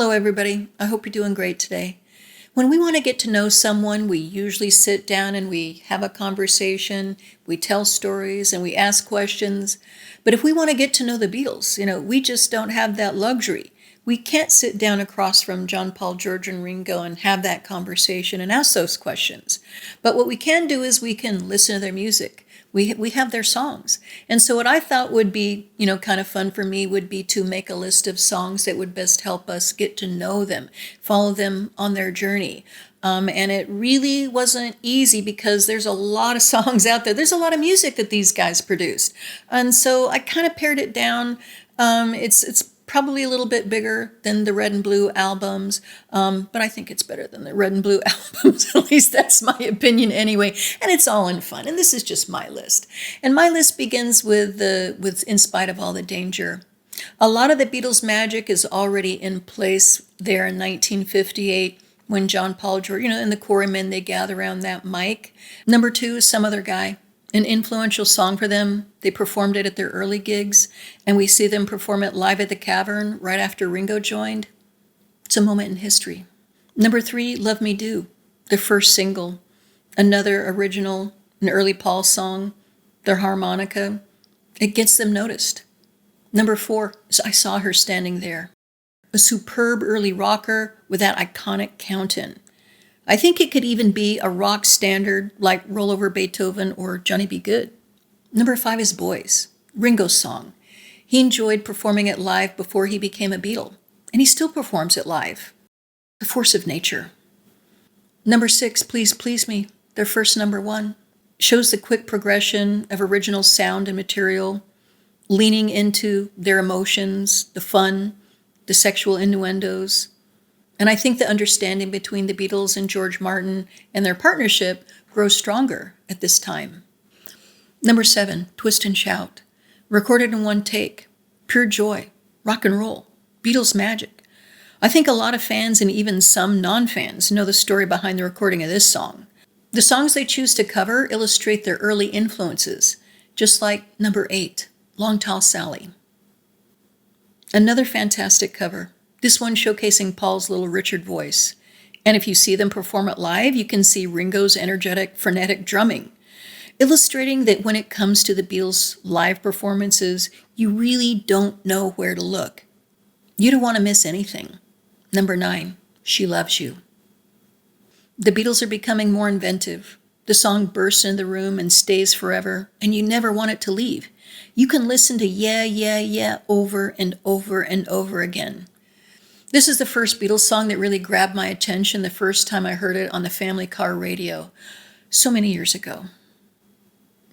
Hello, everybody. I hope you're doing great today. When we want to get to know someone, we usually sit down and we have a conversation, we tell stories, and we ask questions. But if we want to get to know the Beatles, we just don't have that luxury. We can't sit down across from John, Paul, George, and Ringo and have that conversation and ask those questions. But what we can do is we can listen to their music. We have their songs. And so what I thought would be, kind of fun for me would be to make a list of songs that would best help us get to know them, follow them on their journey. And it really wasn't easy because there's a lot of songs out there. There's a lot of music that these guys produced. And so I kind of pared it down. It's probably a little bit bigger than the Red and Blue albums, but I think it's better than the Red and Blue albums. At least that's my opinion anyway. And it's all in fun. And this is just my list. And my list begins with In Spite of All the Danger. A lot of the Beatles' magic is already in place there in 1958 when John, Paul, George, and the Quarrymen, they gather around that mic. Number 2 is Some Other Guy. An influential song for them. They performed it at their early gigs, and we see them perform it live at the Cavern right after Ringo joined. It's a moment in history. Number 3, Love Me Do, their first single. Another original, an early Paul song, their harmonica. It gets them noticed. Number 4 is I Saw Her Standing There. A superb early rocker with that iconic count-in. I think it could even be a rock standard like Roll Over Beethoven or Johnny B. Good. Number 5 is Boys, Ringo's song. He enjoyed performing it live before he became a Beatle, and he still performs it live. The Force of Nature. Number 6, Please Please Me, their first number 1. Shows the quick progression of original sound and material, leaning into their emotions, the fun, the sexual innuendos. And I think the understanding between the Beatles and George Martin and their partnership grows stronger at this time. Number 7, Twist and Shout. Recorded in one take. Pure joy. Rock and roll. Beatles magic. I think a lot of fans and even some non-fans know the story behind the recording of this song. The songs they choose to cover illustrate their early influences, just like number 8, Long Tall Sally. Another fantastic cover. This one showcasing Paul's Little Richard voice. And if you see them perform it live, you can see Ringo's energetic, frenetic drumming, illustrating that when it comes to the Beatles' live performances, you really don't know where to look. You don't want to miss anything. Number 9, She Loves You. The Beatles are becoming more inventive. The song bursts into the room and stays forever, and you never want it to leave. You can listen to Yeah, Yeah, Yeah over and over and over again. This is the first Beatles song that really grabbed my attention the first time I heard it on the family car radio, so many years ago.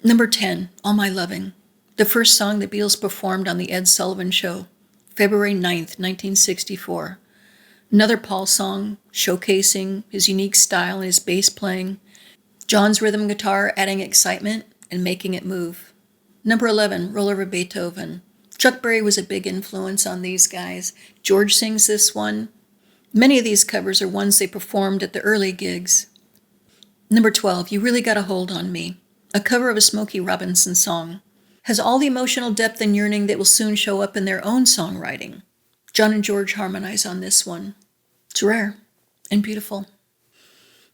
Number 10, All My Loving, the first song the Beatles performed on The Ed Sullivan Show, February 9th, 1964. Another Paul song, showcasing his unique style and his bass playing, John's rhythm guitar adding excitement and making it move. Number 11, Roll Over Beethoven. Chuck Berry was a big influence on these guys. George sings this one. Many of these covers are ones they performed at the early gigs. Number 12, You Really Got a Hold on Me, a cover of a Smokey Robinson song. Has all the emotional depth and yearning that will soon show up in their own songwriting. John and George harmonize on this one. It's rare and beautiful.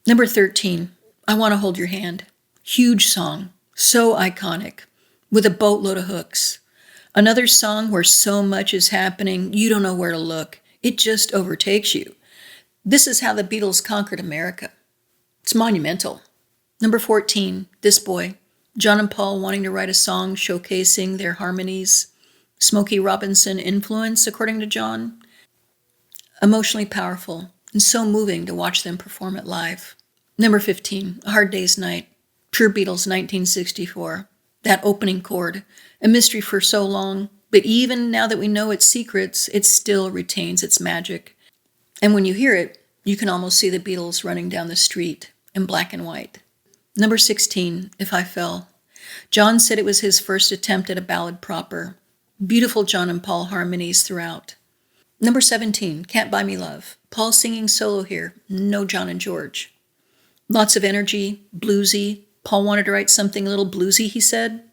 Number 13, I Want to Hold Your Hand. Huge song, so iconic, with a boatload of hooks. Another song where so much is happening, you don't know where to look. It just overtakes you. This is how the Beatles conquered America. It's monumental. Number 14, This Boy. John and Paul wanting to write a song showcasing their harmonies. Smokey Robinson influence, according to John. Emotionally powerful and so moving to watch them perform it live. Number 15, A Hard Day's Night. Pure Beatles, 1964. That opening chord, a mystery for so long, but even now that we know its secrets, it still retains its magic. And when you hear it, you can almost see the Beatles running down the street in black and white. Number 16, If I Fell. John said it was his first attempt at a ballad proper. Beautiful John and Paul harmonies throughout. Number 17, Can't Buy Me Love. Paul singing solo here, no John and George. Lots of energy, bluesy. Paul wanted to write something a little bluesy, he said.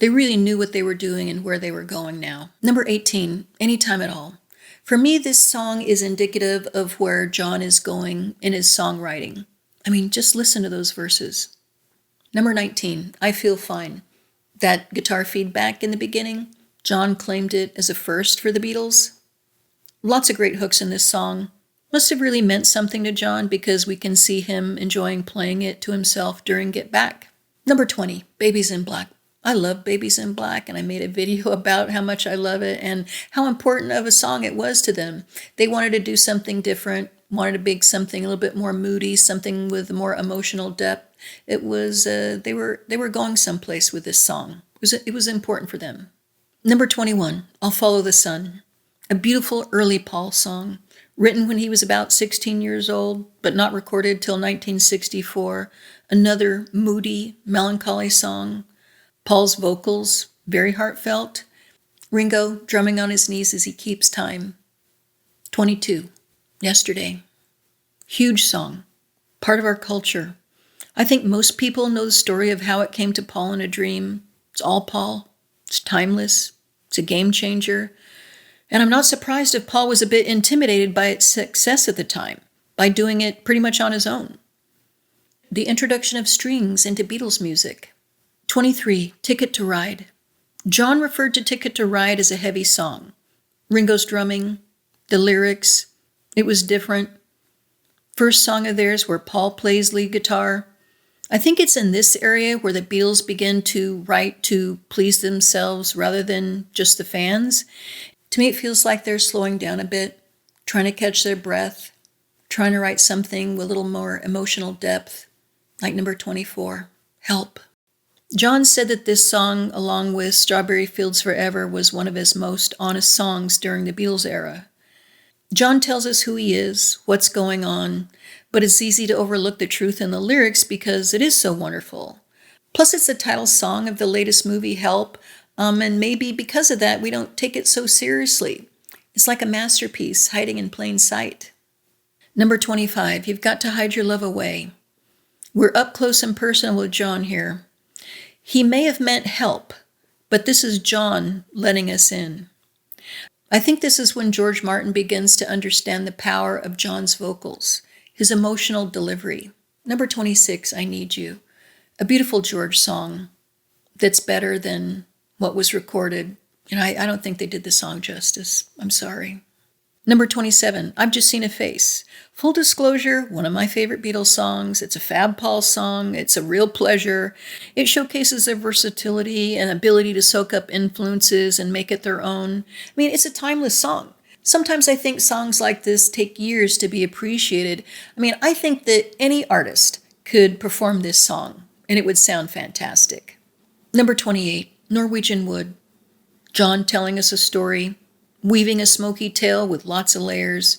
They really knew what they were doing and where they were going now. Number 18, Anytime at All. For me, this song is indicative of where John is going in his songwriting. I mean, just listen to those verses. Number 19, I Feel Fine. That guitar feedback in the beginning, John claimed it as a first for the Beatles. Lots of great hooks in this song. Must have really meant something to John because we can see him enjoying playing it to himself during Get Back. Number 20, Babies in Black. I love Babies in Black, and I made a video about how much I love it and how important of a song it was to them. They wanted to do something different, wanted to make something a little bit more moody, something with more emotional depth. It was they were going someplace with this song. It was important for them. Number 21, I'll Follow the Sun. A beautiful early Paul song, written when he was about 16 years old, but not recorded till 1964. Another moody, melancholy song. Paul's vocals, very heartfelt. Ringo drumming on his knees as he keeps time. 22, Yesterday. Huge song, part of our culture. I think most people know the story of how it came to Paul in a dream. It's all Paul. It's timeless. It's a game changer. And I'm not surprised if Paul was a bit intimidated by its success at the time, by doing it pretty much on his own. The introduction of strings into Beatles music. 23, Ticket to Ride. John referred to Ticket to Ride as a heavy song. Ringo's drumming, the lyrics, it was different. First song of theirs where Paul plays lead guitar. I think it's in this area where the Beatles begin to write to please themselves rather than just the fans. To me, it feels like they're slowing down a bit, trying to catch their breath, trying to write something with a little more emotional depth, like number 24, Help. John said that this song, along with Strawberry Fields Forever, was one of his most honest songs during the Beatles era. John tells us who he is, what's going on, but it's easy to overlook the truth in the lyrics because it is so wonderful. Plus, it's the title song of the latest movie, Help, and maybe because of that, we don't take it so seriously. It's like a masterpiece hiding in plain sight. Number 25, You've Got to Hide Your Love Away. We're up close and personal with John here. He may have meant help, but this is John letting us in. I think this is when George Martin begins to understand the power of John's vocals, his emotional delivery. Number 26, I Need You. A beautiful George song that's better than what was recorded. I don't think they did the song justice. I'm sorry. Number 27, I've Just Seen a Face. Full disclosure, one of my favorite Beatles songs. It's a Fab Paul song. It's a real pleasure. It showcases their versatility and ability to soak up influences and make it their own. I mean, it's a timeless song. Sometimes I think songs like this take years to be appreciated. I mean, I think that any artist could perform this song, and it would sound fantastic. Number 28, Norwegian Wood. John telling us a story, weaving a smoky tale with lots of layers,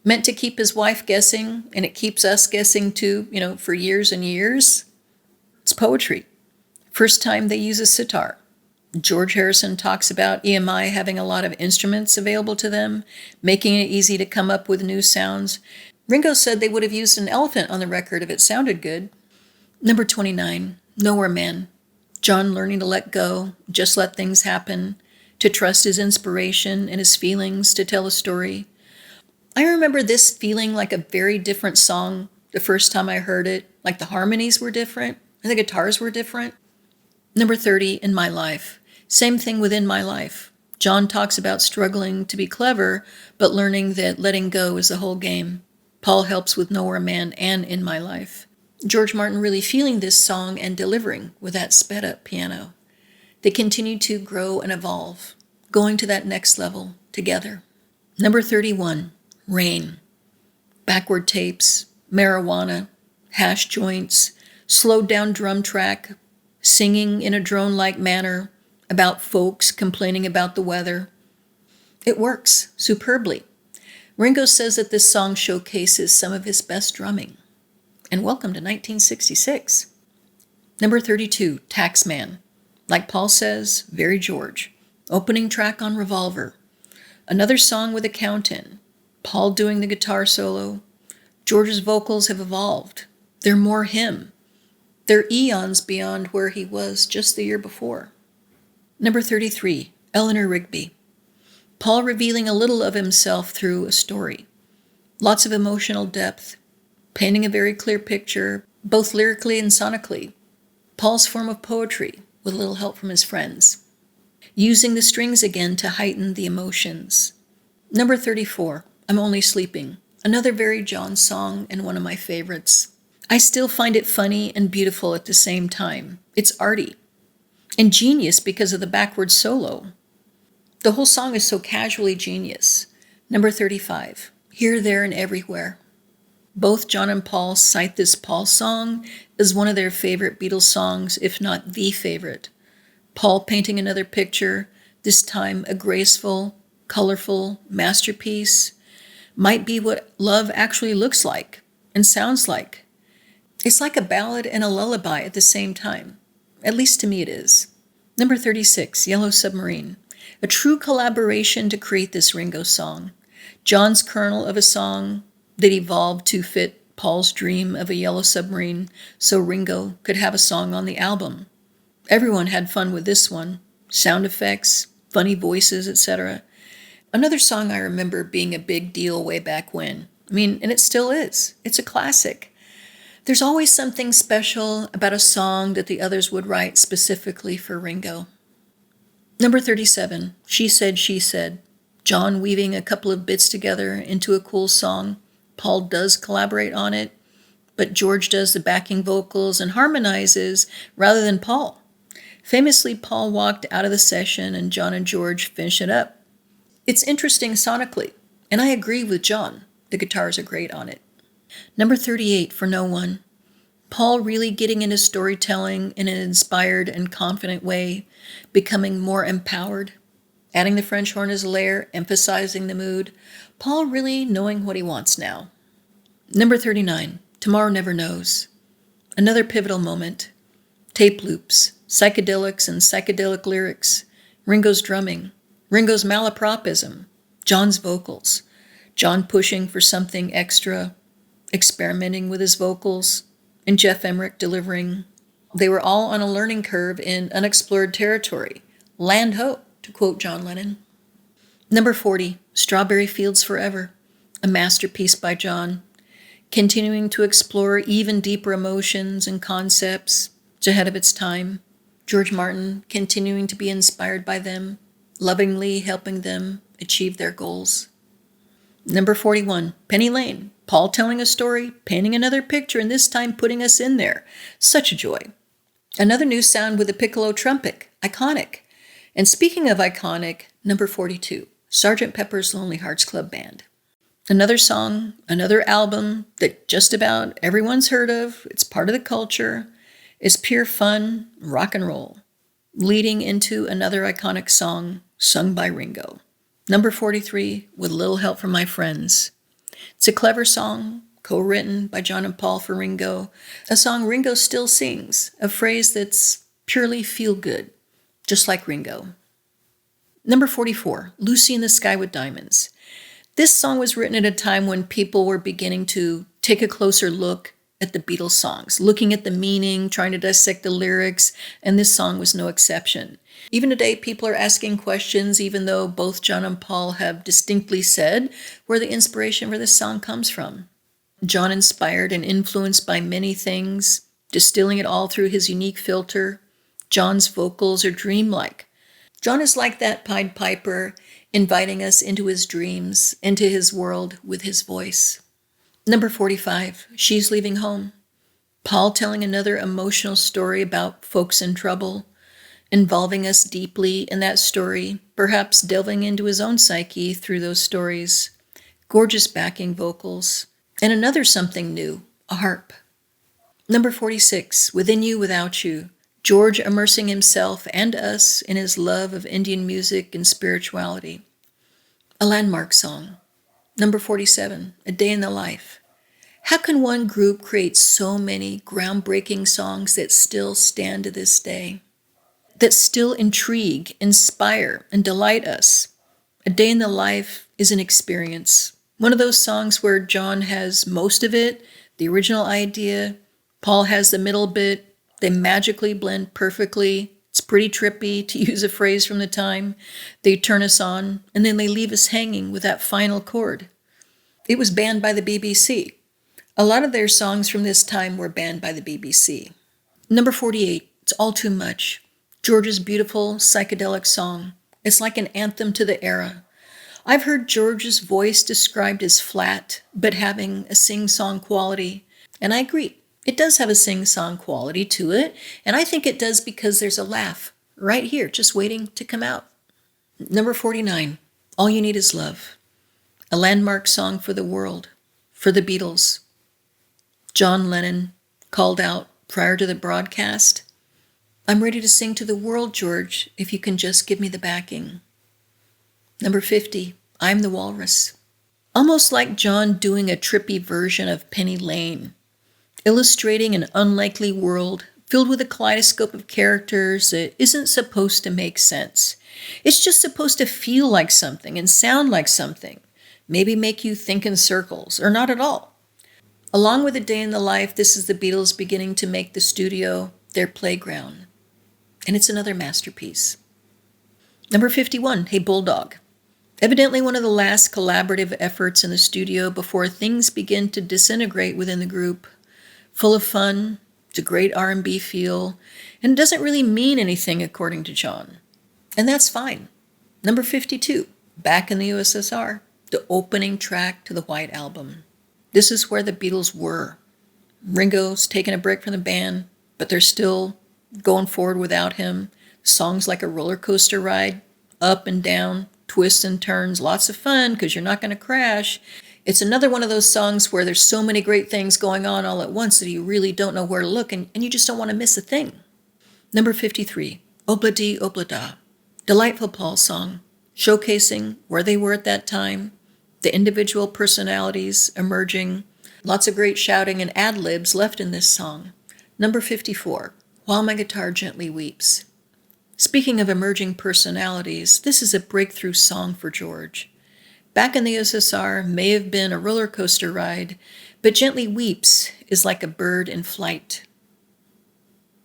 meant to keep his wife guessing, and it keeps us guessing too, for years and years. It's poetry. First time they use a sitar. George Harrison talks about EMI having a lot of instruments available to them, making it easy to come up with new sounds. Ringo said they would have used an elephant on the record if it sounded good. Number 29, Nowhere Man. John learning to let go, just let things happen, to trust his inspiration and his feelings to tell a story. I remember this feeling like a very different song the first time I heard it, like the harmonies were different and the guitars were different. Number 30, In My Life. Same thing within my life. John talks about struggling to be clever, but learning that letting go is the whole game. Paul helps with Nowhere Man and In My Life. George Martin really feeling this song and delivering with that sped up piano. They continue to grow and evolve, going to that next level together. Number 31, Rain. Backward tapes, marijuana, hash joints, slowed down drum track, singing in a drone-like manner about folks complaining about the weather. It works superbly. Ringo says that this song showcases some of his best drumming. And welcome to 1966. Number 32, Taxman. Like Paul says, very George. Opening track on Revolver. Another song with a count in. Paul doing the guitar solo. George's vocals have evolved. They're more him. They're eons beyond where he was just the year before. Number 33, Eleanor Rigby. Paul revealing a little of himself through a story. Lots of emotional depth, painting a very clear picture, both lyrically and sonically. Paul's form of poetry, with a little help from his friends. Using the strings again to heighten the emotions. Number 34, I'm Only Sleeping. Another very John song and one of my favorites. I still find it funny and beautiful at the same time. It's arty. And genius because of the backward solo. The whole song is so casually genius. Number 35, Here, There, and Everywhere. Both John and Paul cite this Paul song as one of their favorite Beatles songs, if not the favorite. Paul painting another picture, this time a graceful, colorful masterpiece, might be what love actually looks like and sounds like. It's like a ballad and a lullaby at the same time. At least to me it is. Number 36, Yellow Submarine. A true collaboration to create this Ringo song. John's kernel of a song that evolved to fit Paul's dream of a yellow submarine so Ringo could have a song on the album. Everyone had fun with this one. Sound effects, funny voices, etc. Another song I remember being a big deal way back when. And it still is. It's a classic. There's always something special about a song that the others would write specifically for Ringo. Number 37, She Said, She Said. John weaving a couple of bits together into a cool song. Paul does collaborate on it, but George does the backing vocals and harmonizes rather than Paul. Famously, Paul walked out of the session and John and George finished it up. It's interesting sonically, and I agree with John. The guitars are great on it. Number 38, For No One. Paul really getting into storytelling in an inspired and confident way, becoming more empowered, adding the French horn as a layer, emphasizing the mood. Paul really knowing what he wants now. Number 39, Tomorrow Never Knows. Another pivotal moment. Tape loops, psychedelics and psychedelic lyrics, Ringo's drumming, Ringo's malapropism, John's vocals, John pushing for something extra, experimenting with his vocals, and Jeff Emmerich delivering. They were all on a learning curve in unexplored territory. Land ho, to quote John Lennon. Number 40, Strawberry Fields Forever, a masterpiece by John, continuing to explore even deeper emotions and concepts. It's ahead of its time. George Martin continuing to be inspired by them, lovingly helping them achieve their goals. Number 41, Penny Lane. Paul telling a story, painting another picture, and this time putting us in there. Such a joy. Another new sound with the piccolo trumpet. Iconic. And speaking of iconic, number 42, Sgt. Pepper's Lonely Hearts Club Band. Another song, another album that just about everyone's heard of. It's part of the culture. It's pure fun, rock and roll. Leading into another iconic song sung by Ringo. Number 43, With a Little Help from My Friends. It's a clever song, co-written by John and Paul for Ringo. A song Ringo still sings, a phrase that's purely feel-good, just like Ringo. Number 44, Lucy in the Sky with Diamonds. This song was written at a time when people were beginning to take a closer look at the Beatles songs, looking at the meaning, trying to dissect the lyrics, and this song was no exception. Even today, people are asking questions, even though both John and Paul have distinctly said where the inspiration for this song comes from. John inspired and influenced by many things, distilling it all through his unique filter. John's vocals are dreamlike. John is like that Pied Piper, inviting us into his dreams, into his world with his voice. Number 45, She's Leaving Home. Paul telling another emotional story about folks in trouble, involving us deeply in that story, perhaps delving into his own psyche through those stories. Gorgeous backing vocals. And another something new, a harp. Number 46, Within You, Without You. George immersing himself and us in his love of Indian music and spirituality. A landmark song. Number 47, A Day in the Life. How can one group create so many groundbreaking songs that still stand to this day? That still intrigue, inspire, and delight us? A Day in the Life is an experience. One of those songs where John has most of it, the original idea, Paul has the middle bit, they magically blend perfectly. It's pretty trippy, to use a phrase from the time. They turn us on, and then they leave us hanging with that final chord. It was banned by the BBC. A lot of their songs from this time were banned by the BBC. Number 48, It's All Too Much. George's beautiful psychedelic song. It's like an anthem to the era. I've heard George's voice described as flat, but having a sing-song quality. And I agree. It does have a sing-song quality to it, and I think it does because there's a laugh right here, just waiting to come out. Number 49, All You Need Is Love. A landmark song for the world, for the Beatles. John Lennon called out prior to the broadcast, "I'm ready to sing to the world, George, if you can just give me the backing." Number 50, I'm the Walrus. Almost like John doing a trippy version of Penny Lane, illustrating an unlikely world filled with a kaleidoscope of characters that isn't supposed to make sense. It's just supposed to feel like something and sound like something, maybe make you think in circles, or not at all. Along with A Day in the Life, this is the Beatles beginning to make the studio their playground. And it's another masterpiece. Number 51, Hey Bulldog. Evidently one of the last collaborative efforts in the studio before things begin to disintegrate within the group. Full of fun, it's a great R&B feel, and it doesn't really mean anything according to John. And that's fine. Number 52, Back in the USSR, the opening track to the White Album. This is where the Beatles were. Ringo's taking a break from the band, but they're still going forward without him. Songs like a roller coaster ride, up and down, twists and turns, lots of fun because you're not going to crash. It's another one of those songs where there's so many great things going on all at once that you really don't know where to look and you just don't want to miss a thing. Number 53, Obla Di Obla Da. Delightful Paul song, showcasing where they were at that time, the individual personalities emerging, lots of great shouting and ad-libs left in this song. Number 54, While My Guitar Gently Weeps. Speaking of emerging personalities, this is a breakthrough song for George. Back in the USSR may have been a roller coaster ride, but Gently Weeps is like a bird in flight.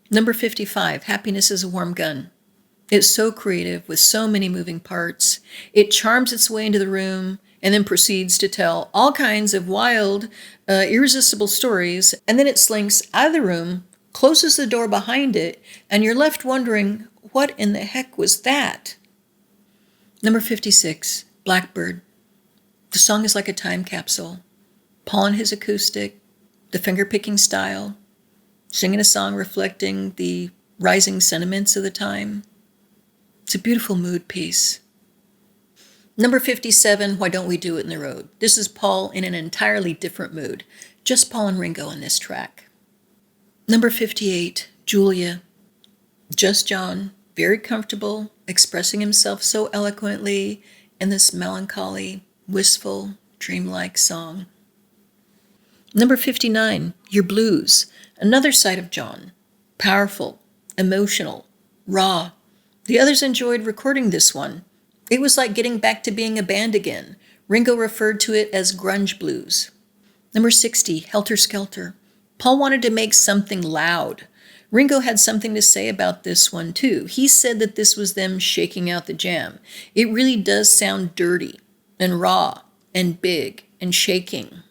Number 55, Happiness is a Warm Gun. It's so creative with so many moving parts. It charms its way into the room and then proceeds to tell all kinds of wild, irresistible stories, and then it slinks out of the room, closes the door behind it, and you're left wondering, what in the heck was that? Number 56, Blackbird. The song is like a time capsule. Paul and his acoustic, the finger-picking style, singing a song reflecting the rising sentiments of the time. It's a beautiful mood piece. Number 57, Why Don't We Do It in the Road? This is Paul in an entirely different mood. Just Paul and Ringo on this track. Number 58, Julia. Just John, very comfortable, expressing himself so eloquently in this melancholy, wistful, dreamlike song. Number 59, Your Blues. Another side of John. Powerful, emotional, raw. The others enjoyed recording this one. It was like getting back to being a band again. Ringo referred to it as grunge blues. Number 60, Helter Skelter. Paul wanted to make something loud. Ringo had something to say about this one too. He said that this was them shaking out the jam. It really does sound dirty and raw and big and shaking.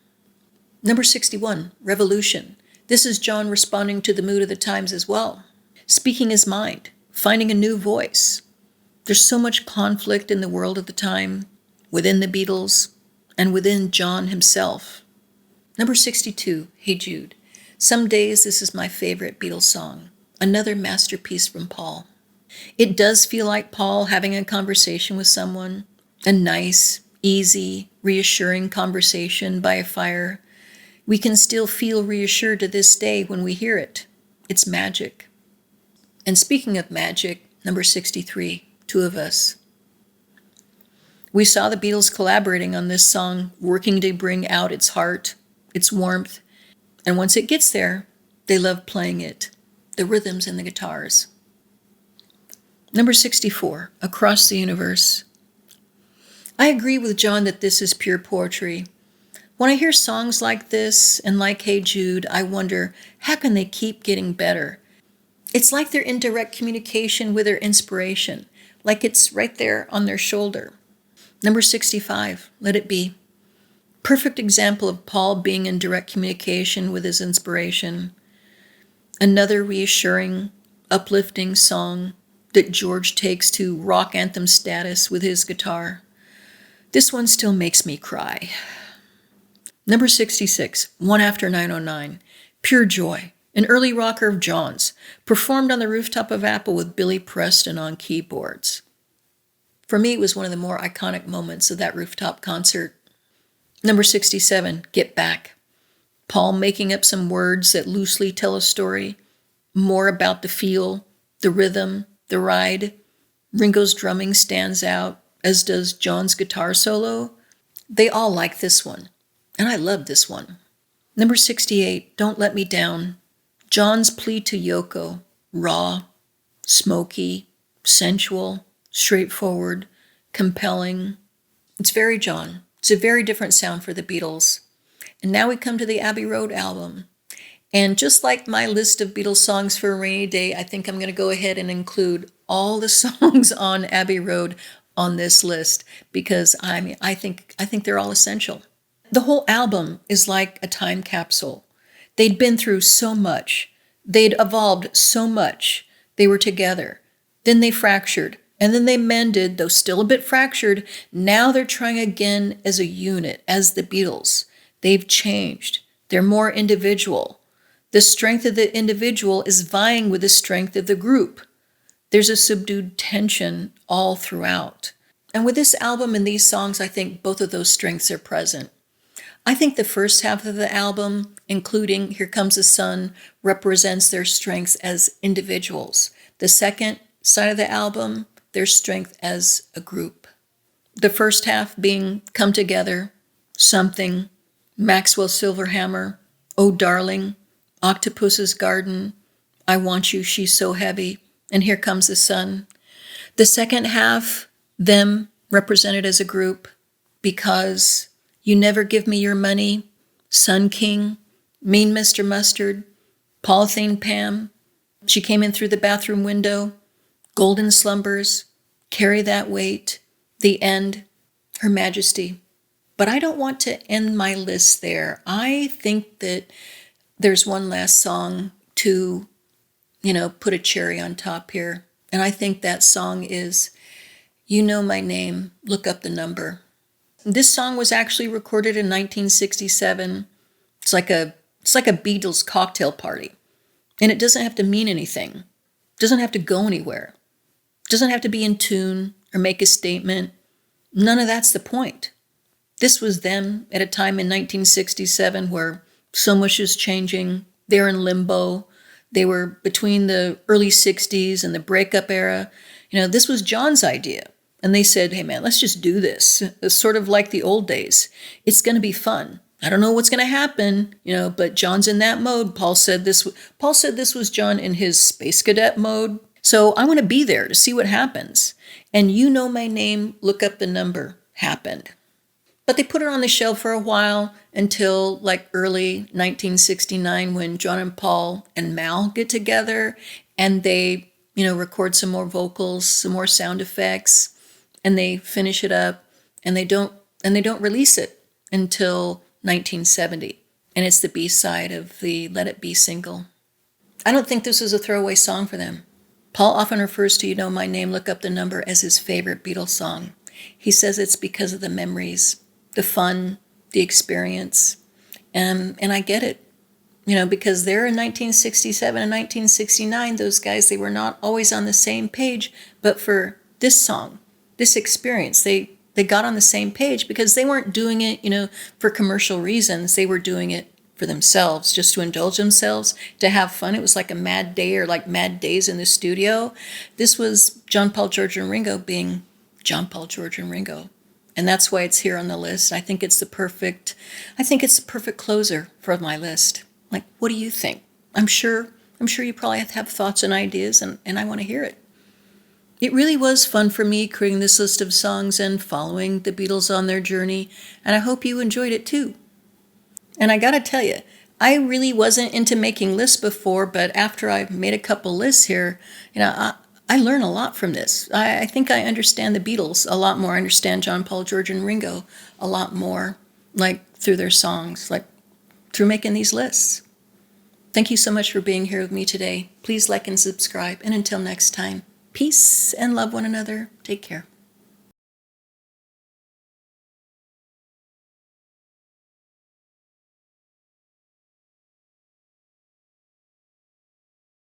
Number 61, Revolution. This is John responding to the mood of the times as well. Speaking his mind, finding a new voice. There's so much conflict in the world at the time, within the Beatles, and within John himself. Number 62, Hey Jude. Some days this is my favorite Beatles song. Another masterpiece from Paul. It does feel like Paul having a conversation with someone. A nice, easy, reassuring conversation by a fire. We can still feel reassured to this day when we hear it. It's magic. And speaking of magic, number 63, Two of Us. We saw the Beatles collaborating on this song, working to bring out its heart, its warmth, and once it gets there, they love playing it, the rhythms and the guitars. Number 64, Across the Universe. I agree with John that this is pure poetry. When I hear songs like this and like Hey Jude, I wonder, how can they keep getting better? It's like they're in direct communication with their inspiration, like it's right there on their shoulder. Number 65, Let It Be. Perfect example of Paul being in direct communication with his inspiration. Another reassuring, uplifting song that George takes to rock anthem status with his guitar. This one still makes me cry. Number 66, One After 909. Pure Joy, an early rocker of John's, performed on the rooftop of Apple with Billy Preston on keyboards. For me, it was one of the more iconic moments of that rooftop concert. Number 67, Get Back. Paul making up some words that loosely tell a story, more about the feel, the rhythm, the ride. Ringo's drumming stands out, as does John's guitar solo. They all like this one, and I love this one. Number 68, Don't Let Me Down. John's plea to Yoko, raw, smoky, sensual, straightforward, compelling. It's very John. It's a very different sound for the Beatles. And now we come to the Abbey Road album. And just like my list of Beatles songs for a rainy day, I think I'm going to go ahead and include all the songs on Abbey Road on this list because I think they're all essential. The whole album is like a time capsule. They'd been through so much. They'd evolved so much. They were together. Then they fractured. And then they mended, though still a bit fractured. Now they're trying again as a unit, as the Beatles. They've changed. They're more individual. The strength of the individual is vying with the strength of the group. There's a subdued tension all throughout. And with this album and these songs, I think both of those strengths are present. I think the first half of the album, including Here Comes the Sun, represents their strengths as individuals. The second side of the album, their strength as a group. The first half being Come Together, Something, Maxwell Silverhammer, Oh Darling, Octopus's Garden, I Want You, She's So Heavy, and Here Comes the Sun. The second half, them represented as a group, Because, You Never Give Me Your Money, Sun King, Mean Mr. Mustard, Polythene Pam, She Came In Through the Bathroom Window, Golden Slumbers, Carry That Weight, The End, Her Majesty. But I don't want to end my list there. I think that there's one last song to, put a cherry on top here. And I think that song is You Know My Name, Look Up the Number. This song was actually recorded in 1967. It's like a Beatles cocktail party. And it doesn't have to mean anything. It doesn't have to go anywhere. It doesn't have to be in tune or make a statement. None of that's the point. This was them at a time in 1967 where so much is changing. They're in limbo. They were between the early 60s and the breakup era. This was John's idea. And they said, hey man, let's just do this. It's sort of like the old days. It's going to be fun. I don't know what's going to happen, but John's in that mode. Paul said this was John in his space cadet mode. So I want to be there to see what happens. And You Know My Name, Look Up the Number happened. But they put it on the shelf for a while until like early 1969 when John and Paul and Mal get together and they, record some more vocals, some more sound effects, and they finish it up and they don't release it until 1970. And it's the B-side of the Let It Be single. I don't think this was a throwaway song for them. Paul often refers to You Know My Name, Look Up the Number as his favorite Beatles song. He says it's because of the memories, the fun, the experience. And I get it, because there in 1967 and 1969, those guys, they were not always on the same page. But for this song, this experience, they got on the same page because they weren't doing it, for commercial reasons. They were doing it for themselves, just to indulge themselves, to have fun. It was like a mad day or like mad days in the studio. This was John, Paul, George, and Ringo being John, Paul, George, and Ringo. And that's why it's here on the list. I think it's the perfect closer for my list. Like, what do you think? I'm sure you probably have thoughts and ideas, and I want to hear it. It really was fun for me creating this list of songs and following the Beatles on their journey, and I hope you enjoyed it too. And I gotta tell you, I really wasn't into making lists before, but after I've made a couple lists here, I learn a lot from this. I think I understand the Beatles a lot more. I understand John, Paul, George, and Ringo a lot more, like through their songs, like through making these lists. Thank you so much for being here with me today. Please like and subscribe, and until next time, peace and love one another. Take care.